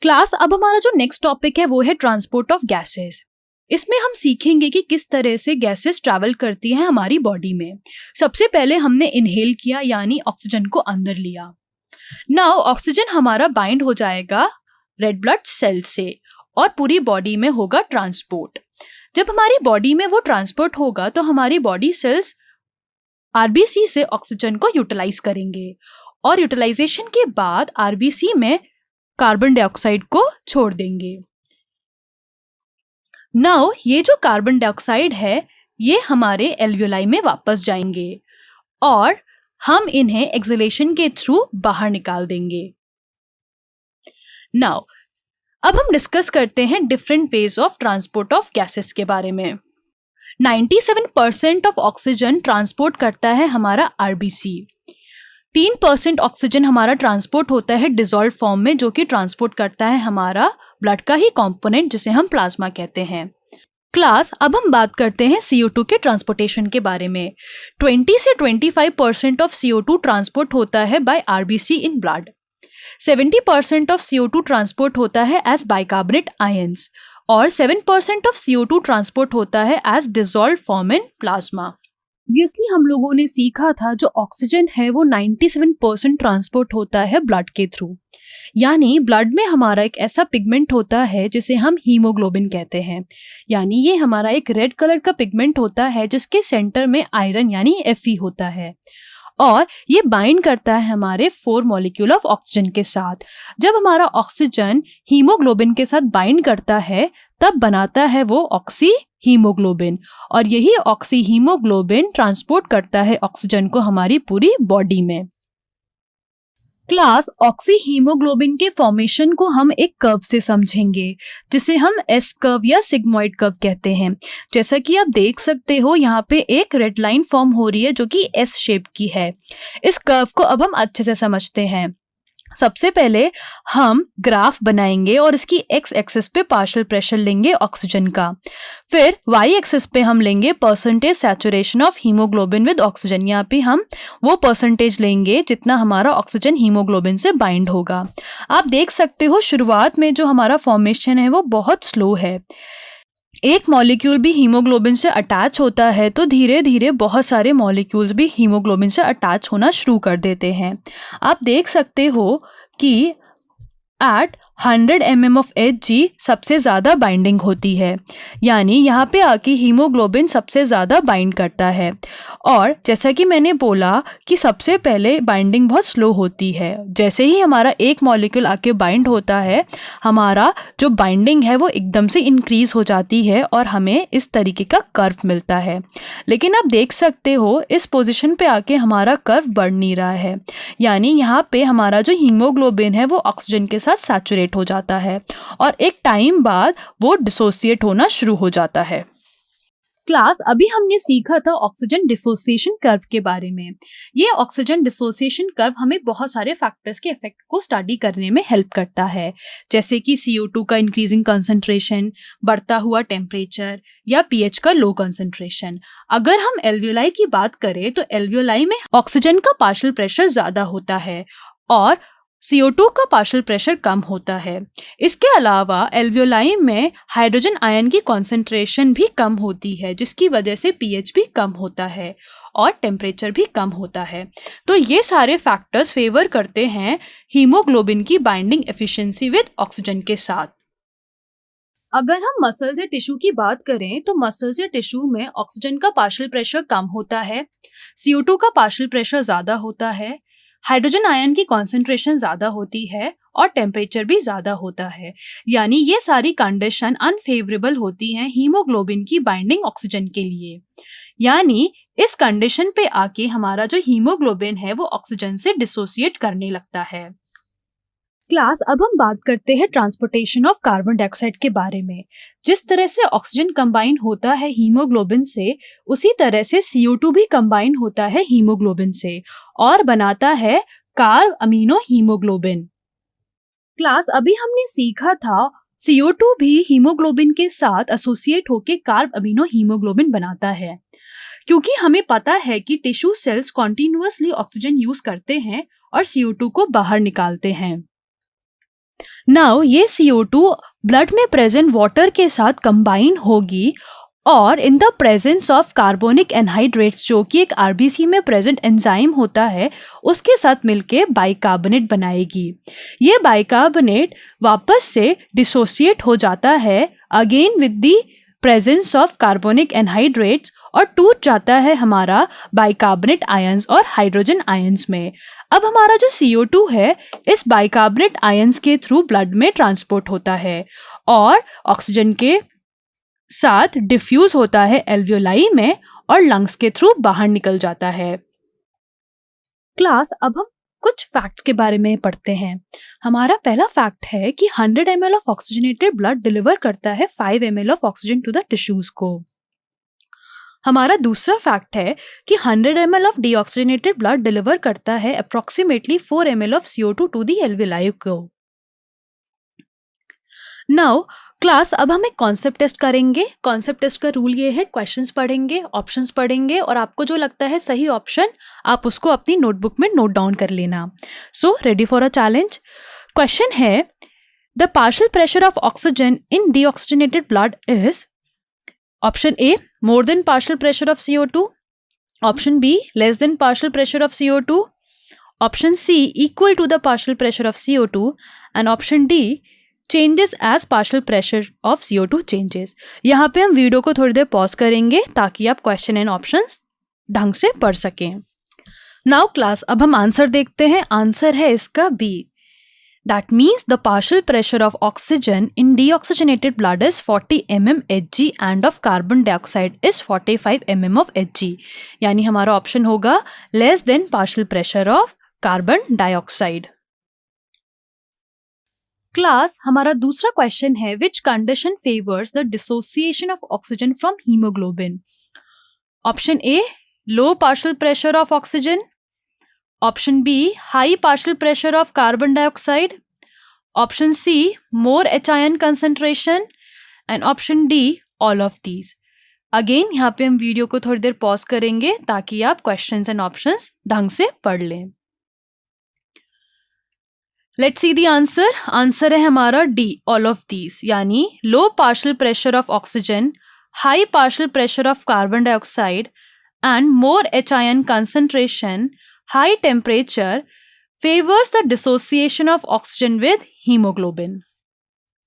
Class अब हमारा जो नेक्स्ट टॉपिक है वो है ट्रांसपोर्ट ऑफ गैसेस। इसमें हम सीखेंगे कि किस तरह से गैसेस ट्रैवल करती हैं हमारी बॉडी में। सबसे पहले हमने इनहेल किया यानी ऑक्सीजन को अंदर लिया। नाउ ऑक्सीजन हमारा बाइंड हो जाएगा रेड ब्लड सेल से और पूरी बॉडी में होगा ट्रांसपोर्ट। जब हमारी बॉडी में वो ट्रांसपोर्ट होगा तो हमारी बॉडी सेल्स आरबीसी से ऑक्सीजन को यूटिलाइज करेंगे और यूटिलाइजेशन के बाद आरबीसी में कार्बन डाइऑक्साइड को छोड़ देंगे। नाउ ये जो कार्बन डाइऑक्साइड है ये हमारे एल्वियोलाई में वापस जाएंगे और हम इन्हें एक्सहेलेशन के थ्रू बाहर निकाल देंगे। नाउ अब हम डिस्कस करते हैं different ways of transport of gases के बारे में। 97% ऑफ ऑक्सीजन ट्रांसपोर्ट करता है हमारा आरबीसी। 3% ऑक्सीजन हमारा ट्रांसपोर्ट होता है डिसॉल्व फॉर्म में, जो कि ट्रांसपोर्ट करता है हमारा ब्लड का ही कंपोनेंट जिसे हम प्लाज्मा कहते हैं। क्लास अब हम बात करते हैं CO2 के ट्रांसपोर्टेशन के बारे में। 20 से 25% ऑफ CO2 ट्रांसपोर्ट होता है by RBC in blood. 70% of CO2 transport होता है एज बाइकार्बोनेट आयंस और 7% ऑफ CO2 ट्रांसपोर्ट होता है as dissolve form in plasma. Obviously हम लोगों ने सीखा था जो ऑक्सीजन है वो 97% ट्रांसपोर्ट होता है ब्लड के थ्रू। यानी ब्लड में हमारा एक ऐसा पिगमेंट होता है जिसे हम हीमोग्लोबिन कहते हैं। यानी ये हमारा एक रेड कलर का पिगमेंट होता है जिसके सेंटर में आयरन यानी Fe होता है और ये बाइंड करता है हमारे 4 मॉलिक्यूल ऑफ ऑक्सीजन के साथ। जब हमारा ऑक्सीजन हीमोग्लोबिन के साथ बाइंड करता है तब बनाता है वो ऑक्सी हीमोग्लोबिन और यही ऑक्सी हीमोग्लोबिन ट्रांसपोर्ट करता है ऑक्सीजन को हमारी पूरी बॉडी में। क्लास ऑक्सी हीमोग्लोबिन के फॉर्मेशन को हम एक कर्व से समझेंगे जिसे हम एस कर्व या सिग्मॉइड कर्व कहते हैं। जैसा कि आप देख सकते हो यहाँ पे एक रेड लाइन फॉर्म हो रही है जो कि एस शेप की है। इस कर्व को अब हम अच्छे से समझते हैं। सबसे पहले हम ग्राफ बनाएंगे और इसकी एक्स एक्सिस पे पार्शियल प्रेशर लेंगे ऑक्सीजन का। फिर वाई एक्सिस पे हम लेंगे percentage saturation of haemoglobin with oxygen. यहाँ पे हम वो परसेंटेज लेंगे जितना हमारा ऑक्सीजन हीमोग्लोबिन से बाइंड होगा। आप देख सकते हो शुरुआत में जो हमारा फॉर्मेशन है वो बहुत स्लो है। एक मॉलिक्यूल भी हीमोग्लोबिन से अटैच होता है तो धीरे धीरे बहुत सारे मॉलिक्यूल्स भी हीमोग्लोबिन से अटैच होना शुरू कर देते हैं। आप देख सकते हो कि एट 100 mm of Hg सबसे ज़्यादा बाइंडिंग होती है। यानी यहाँ पे आके हीमोग्लोबिन सबसे ज़्यादा बाइंड करता है और जैसा कि मैंने बोला कि सबसे पहले बाइंडिंग बहुत स्लो होती है। जैसे ही हमारा एक मॉलिक्यूल आके बाइंड होता है हमारा जो बाइंडिंग है वो एकदम से इंक्रीज हो जाती है और हमें इस तरीके का कर्व मिलता है। लेकिन आप देख सकते हो इस पोजिशन पे आके हमारा कर्व बढ़ नहीं रहा है। यानी यहाँ पे हमारा जो हीमोग्लोबिन है वो ऑक्सीजन के साथ सैचुरेट हो जाता है और एक टाइम बाद वो डिसोसिएट होना शुरू हो जाता है। क्लास अभी हमने सीखा था ऑक्सीजन डिसोसिएशन कर्व के बारे में। ये ऑक्सीजन डिसोसिएशन कर्व हमें बहुत सारे फैक्टर्स के इफेक्ट को स्टडी करने में हेल्प करता है, जैसे कि CO2 का इंक्रीजिंग कंसंट्रेशन, बढ़ता हुआ टेम्परेचर या pH का लो कंसंट्रेशन। अगर हम एल्वियोलाई की बात करें तो एल्वियोलाई में ऑक्सीजन का पार्शियल प्रेशर ज्यादा होता है और CO2 का पार्शियल प्रेशर कम होता है। इसके अलावा एल्वियोलाई में हाइड्रोजन आयन की कॉन्सेंट्रेशन भी कम होती है जिसकी वजह से pH भी कम होता है और टेम्परेचर भी कम होता है। तो ये सारे फैक्टर्स फेवर करते हैं हीमोग्लोबिन की बाइंडिंग एफिशिएंसी विद ऑक्सीजन के साथ। अगर हम मसल्स या टिश्यू की बात करें तो मसल्स या टिश्यू में ऑक्सीजन का पार्शियल प्रेशर कम होता है, CO2 का पार्शियल प्रेशर ज़्यादा होता है, हाइड्रोजन आयन की कॉन्सेंट्रेशन ज़्यादा होती है और टेम्परेचर भी ज़्यादा होता है। यानी ये सारी कंडीशन अनफेवरेबल होती हैं हीमोग्लोबिन की बाइंडिंग ऑक्सीजन के लिए। यानी इस कंडीशन पे आके हमारा जो हीमोग्लोबिन है वो ऑक्सीजन से डिसोसिएट करने लगता है। क्लास अब हम बात करते हैं ट्रांसपोर्टेशन ऑफ कार्बन डाइऑक्साइड के बारे में। जिस तरह से ऑक्सीजन कंबाइन होता है हीमोग्लोबिन से उसी तरह से CO2 भी कंबाइन होता है हीमोग्लोबिन से और बनाता है कार्ब अमीनो हीमोग्लोबिन। क्लास अभी हमने सीखा था CO2 भी हीमोग्लोबिन के साथ एसोसिएट होकर कार्ब अमीनो हीमोग्लोबिन बनाता है। क्योंकि हमें पता है कि tissue cells continuously oxygen use करते हैं और CO2 को बाहर निकालते हैं। नाउ ये CO2 ब्लड में प्रेजेंट वाटर के साथ कंबाइन होगी और in the presence of carbonic anhydrates जो कि एक RBC में प्रेजेंट एंजाइम होता है उसके साथ मिलके बाइकार्बोनेट बनाएगी। ये बाइकार्बोनेट वापस से डिसोसिएट हो जाता है again with the presence of carbonic anhydrates और टूट जाता है हमारा बाइकार्बोनेट आयंस और हाइड्रोजन आयंस में। अब हमारा जो CO2 है इस बाइकार्बोनेट आयंस के थ्रू ब्लड में ट्रांसपोर्ट होता है और ऑक्सीजन के साथ डिफ्यूज होता है एल्वियोलाई में और लंग्स के थ्रू बाहर निकल जाता है। क्लास, अब हम कुछ फैक्ट्स के बारे में पढ़ते हैं। हमारा पहला फैक्ट है कि 100 ml of oxygenated blood deliver करता है 5 ml of oxygen to the tissues को। हमारा दूसरा फैक्ट है कि 100 ml of deoxygenated blood deliver करता है approximately 4 ml of CO2 to the alveoli को। नाउ क्लास, अब हम एक कॉन्सेप्ट टेस्ट करेंगे। कॉन्सेप्ट टेस्ट का रूल ये है, क्वेश्चंस पढ़ेंगे, ऑप्शंस पढ़ेंगे और आपको जो लगता है सही ऑप्शन आप उसको अपनी नोटबुक में नोट डाउन कर लेना। So ready for a challenge. Question है, the partial pressure of oxygen in deoxygenated blood is option A more than partial pressure of CO2, option B less than partial pressure of CO2, option C equal to the partial pressure of CO2 and option D changes as partial pressure of CO2 changes. यहाँ पे हम video को थोड़ी देर pause करेंगे ताकि आप question and options ढंग से पढ़ सकें। नाउ क्लास, अब हम आंसर देखते हैं। आंसर है इसका B. That means the partial pressure of oxygen in deoxygenated blood is 40 mm Hg and of carbon dioxide is 45 mm of Hg। यानी हमारा ऑप्शन होगा less than partial pressure of carbon dioxide. Class, हमारा दूसरा question है, which condition favours the dissociation of oxygen from haemoglobin? Option A low partial pressure of oxygen, option B high partial pressure of carbon dioxide, option C more H ion concentration and option D all of these. Again यहाँ पे हम video को थोड़ी देर pause करेंगे ताकि आप questions and options ढंग से पढ़ लें। Let's see the answer. Answer है हमारा डी ऑल ऑफ दीज, यानी low partial pressure of oxygen, high partial pressure of carbon dioxide and more H ion concentration, high temperature favors the dissociation of oxygen with hemoglobin.